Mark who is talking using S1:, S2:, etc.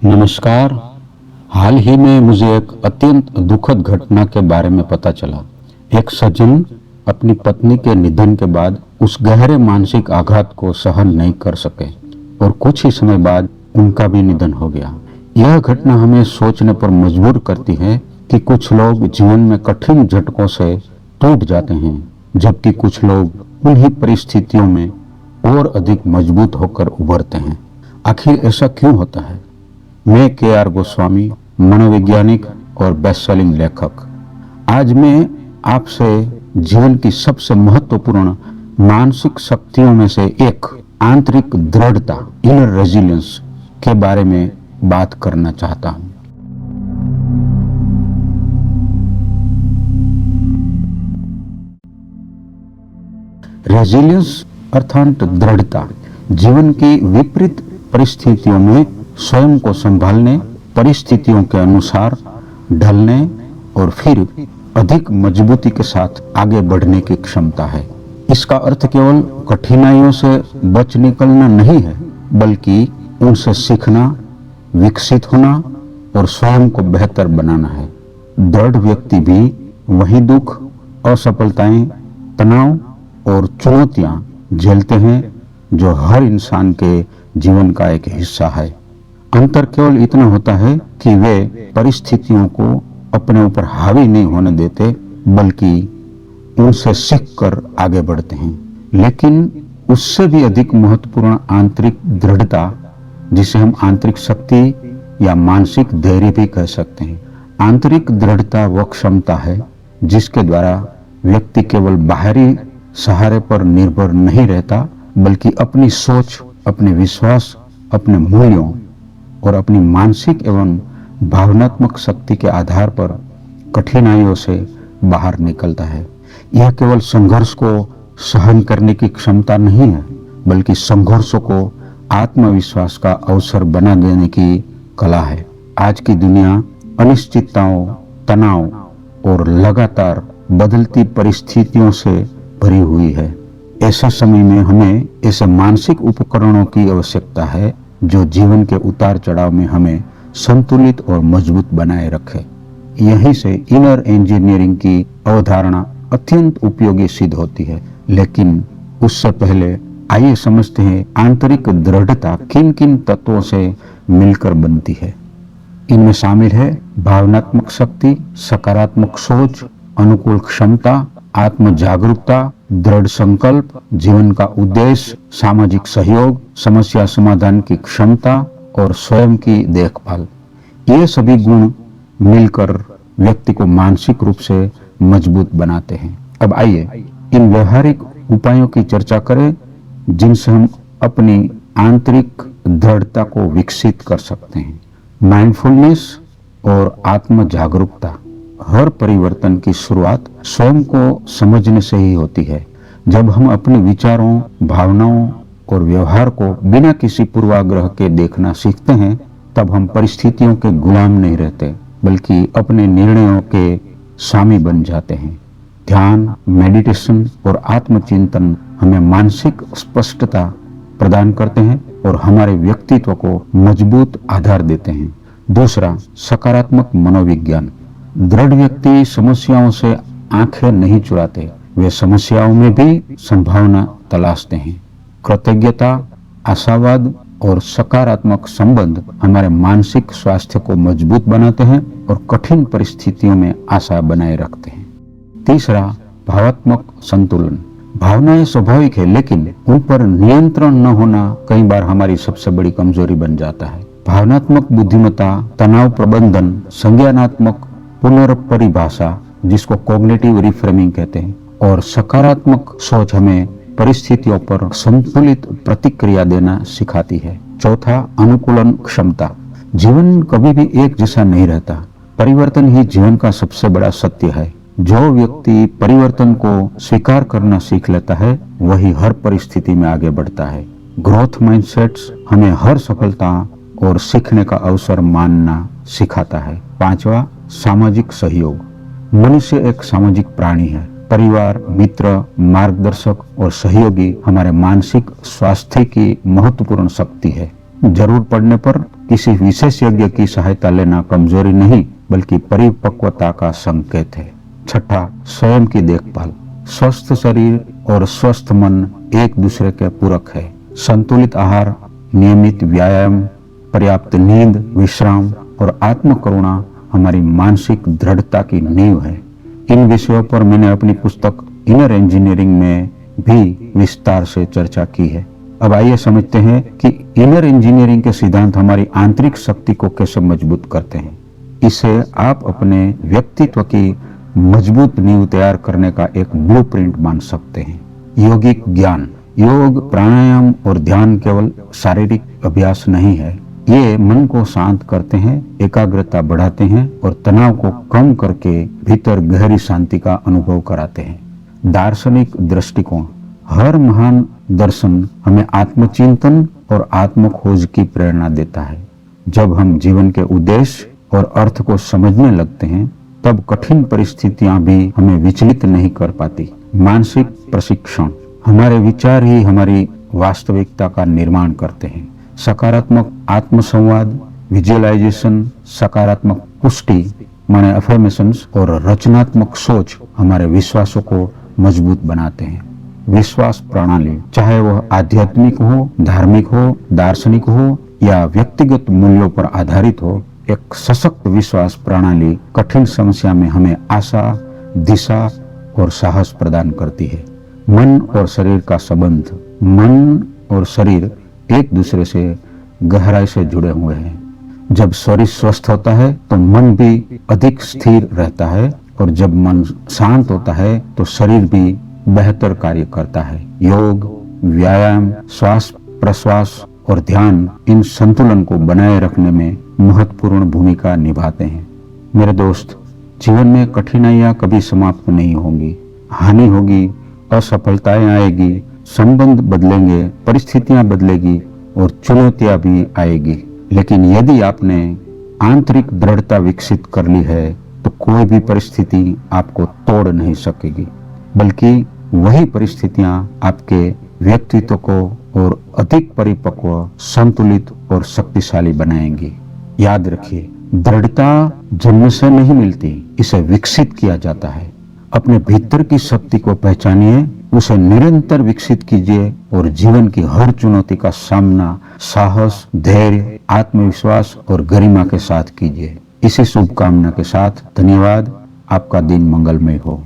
S1: नमस्कार। हाल ही में मुझे एक अत्यंत दुखद घटना के बारे में पता चला। एक सज्जन अपनी पत्नी के निधन के बाद उस गहरे मानसिक आघात को सहन नहीं कर सके और कुछ ही समय बाद उनका भी निधन हो गया। यह घटना हमें सोचने पर मजबूर करती है कि कुछ लोग जीवन में कठिन झटकों से टूट जाते हैं, जबकि कुछ लोग उन्हीं परिस्थितियों में और अधिक मजबूत होकर उभरते हैं। आखिर ऐसा क्यों होता है? मैं के.आर. गोस्वामी, मनोवैज्ञानिक और बेस्ट सेलिंग लेखक। आज मैं आपसे जीवन की सबसे महत्वपूर्ण मानसिक शक्तियों में से एक आंतरिक दृढ़ता, इनर रेजिलियंस के बारे में बात करना चाहता हूं। रेजिलियंस अर्थात दृढ़ता, जीवन की विपरीत परिस्थितियों में स्वयं को संभालने, परिस्थितियों के अनुसार ढलने और फिर अधिक मजबूती के साथ आगे बढ़ने की क्षमता है। इसका अर्थ केवल कठिनाइयों से बच निकलना नहीं है, बल्कि उनसे सीखना, विकसित होना और स्वयं को बेहतर बनाना है। दृढ़ व्यक्ति भी वही दुख, असफलताएं, तनाव और चुनौतियां झेलते हैं जो हर इंसान के जीवन का एक हिस्सा है। अंतर केवल इतना होता है कि वे परिस्थितियों को अपने ऊपर हावी नहीं होने देते, बल्कि उनसे सीखकर आगे बढ़ते हैं। लेकिन उससे भी अधिक महत्वपूर्ण आंतरिक दृढ़ता, जिसे हम आंतरिक शक्ति या मानसिक धैर्य भी कह सकते हैं। आंतरिक दृढ़ता वह क्षमता है जिसके द्वारा व्यक्ति केवल बाहरी सहारे पर निर्भर नहीं रहता, बल्कि अपनी सोच, अपने विश्वास, अपने मूल्यों और अपनी मानसिक एवं भावनात्मक शक्ति के आधार पर कठिनाइयों से बाहर निकलता है। यह केवल संघर्ष को सहन करने की क्षमता नहीं है, बल्कि संघर्षों को आत्मविश्वास का अवसर बना देने की कला है। आज की दुनिया अनिश्चितताओं, तनाव और लगातार बदलती परिस्थितियों से भरी हुई है। ऐसे समय में हमें ऐसे मानसिक उपकरणों की आवश्यकता है जो जीवन के उतार चढ़ाव में हमें संतुलित और मजबूत बनाए रखे। यहीं से इनर इंजीनियरिंग की अवधारणा अत्यंत उपयोगी सिद्ध होती है। लेकिन उससे पहले आइए समझते हैं आंतरिक दृढ़ता किन किन तत्वों से मिलकर बनती है। इनमें शामिल है भावनात्मक शक्ति, सकारात्मक सोच, अनुकूल क्षमता, आत्म जागरूकता, दृढ़ संकल्प, जीवन का उद्देश्य, सामाजिक सहयोग, समस्या समाधान की क्षमता और स्वयं की देखभाल। ये सभी गुण मिलकर व्यक्ति को मानसिक रूप से मजबूत बनाते हैं। अब आइए इन व्यवहारिक उपायों की चर्चा करें जिनसे हम अपनी आंतरिक दृढ़ता को विकसित कर सकते हैं। माइंडफुलनेस और आत्म जागरूकता। हर परिवर्तन की शुरुआत स्वयं को समझने से ही होती है। जब हम अपने विचारों, भावनाओं और व्यवहार को बिना किसी पूर्वाग्रह के देखना सीखते हैं, तब हम परिस्थितियों के गुलाम नहीं रहते, बल्कि अपने निर्णयों के स्वामी बन जाते हैं। ध्यान, मेडिटेशन और आत्मचिंतन हमें मानसिक स्पष्टता प्रदान करते हैं और हमारे व्यक्तित्व को मजबूत आधार देते हैं। दूसरा, सकारात्मक मनोविज्ञान। दृढ़ व्यक्ति समस्याओं से आंखें नहीं चुराते, वे समस्याओं में भी संभावना तलाशते हैं। कृतज्ञता, आशावाद और सकारात्मक संबंध हमारे मानसिक स्वास्थ्य को मजबूत बनाते हैं और कठिन परिस्थितियों में आशा बनाए रखते हैं। तीसरा, भावात्मक संतुलन। भावनाएं स्वाभाविक है, लेकिन उन पर नियंत्रण न होना कई बार हमारी सबसे बड़ी कमजोरी बन जाता है। भावनात्मक बुद्धिमत्ता, तनाव प्रबंधन, संज्ञानात्मक पुनर्परिभाषा, जिसको कॉग्निटिव रिफ्रेमिंग कहते हैं, और सकारात्मक सोच हमें परिस्थितियों पर संतुलित प्रतिक्रिया देना सिखाती है। चौथा, अनुकूलन क्षमता। जीवन कभी भी एक जैसा नहीं रहता। परिवर्तन ही जीवन का सबसे बड़ा सत्य है। जो व्यक्ति परिवर्तन को स्वीकार करना सीख लेता है, वही हर परिस्थिति में आगे बढ़ता है। ग्रोथ माइंडसेट्स हमें हर सफलता और सीखने का अवसर मानना सिखाता है। पांचवा, सामाजिक सहयोग। मनुष्य एक सामाजिक प्राणी है। परिवार, मित्र, मार्गदर्शक और सहयोगी हमारे मानसिक स्वास्थ्य की महत्वपूर्ण शक्ति है। जरूर पड़ने पर किसी विशेषज्ञ की सहायता लेना कमजोरी नहीं बल्कि परिपक्वता का संकेत है। छठा, स्वयं की देखभाल। स्वस्थ शरीर और स्वस्थ मन एक दूसरे के पूरक है। संतुलित आहार, नियमित व्यायाम, पर्याप्त नींद, विश्राम और आत्म करुणा हमारी मानसिक दृढ़ता की नींव है। इन विषयों पर मैंने अपनी पुस्तक इनर इंजीनियरिंग में भी विस्तार से चर्चा की है। अब आइए समझते हैं कि इनर इंजीनियरिंग के सिद्धांत हमारी आंतरिक शक्ति को कैसे मजबूत करते हैं। इसे आप अपने व्यक्तित्व की मजबूत नींव तैयार करने का एक ब्लूप्रिंट मान सकते हैं। योगिक ज्ञान। योग, प्राणायाम और ध्यान केवल शारीरिक अभ्यास नहीं है। ये मन को शांत करते हैं, एकाग्रता बढ़ाते हैं और तनाव को कम करके भीतर गहरी शांति का अनुभव कराते हैं। दार्शनिक दृष्टिकोण। हर महान दर्शन हमें आत्मचिंतन और आत्मखोज की प्रेरणा देता है। जब हम जीवन के उद्देश्य और अर्थ को समझने लगते हैं तब कठिन परिस्थितियां भी हमें विचलित नहीं कर पाती। मानसिक प्रशिक्षण। हमारे विचार ही हमारी वास्तविकता का निर्माण करते हैं। सकारात्मक आत्मसंवाद, विजुअलाइजेशन, सकारात्मक पुष्टि माने अफर्मेशंस और रचनात्मक सोच हमारे विश्वासों को मजबूत बनाते हैं। विश्वास प्रणाली, चाहे वह आध्यात्मिक हो, धार्मिक हो, दार्शनिक हो या व्यक्तिगत मूल्यों पर आधारित हो, एक सशक्त विश्वास प्रणाली कठिन समस्या में हमें आशा, दिशा और साहस प्रदान करती है। मन और शरीर का संबंध। मन और शरीर एक दूसरे से गहराई से जुड़े हुए हैं। जब शरीर स्वस्थ होता है तो मन भी अधिक स्थिर रहता है और जब मन शांत होता है तो शरीर भी बेहतर कार्य करता है। योग, व्यायाम, श्वास प्रश्वास और ध्यान इन संतुलन को बनाए रखने में महत्वपूर्ण भूमिका निभाते हैं। मेरे दोस्त, जीवन में कठिनाइयां कभी समाप्त नहीं होंगी। हानि होगी, असफलताएं आएगी, संबंध बदलेंगे, परिस्थितियां बदलेगी और चुनौतियां भी आएगी। लेकिन यदि आपने आंतरिक दृढ़ता विकसित कर ली है तो कोई भी परिस्थिति आपको तोड़ नहीं सकेगी, बल्कि वही परिस्थितियां आपके व्यक्तित्व को और अधिक परिपक्व, संतुलित और शक्तिशाली बनाएंगी। याद रखिए, दृढ़ता जन्म से नहीं मिलती, इसे विकसित किया जाता है। अपने भीतर की शक्ति को पहचानिए, उसे निरंतर विकसित कीजिए और जीवन की हर चुनौती का सामना साहस, धैर्य, आत्मविश्वास और गरिमा के साथ कीजिए। इसी शुभकामना के साथ धन्यवाद। आपका दिन मंगलमय हो।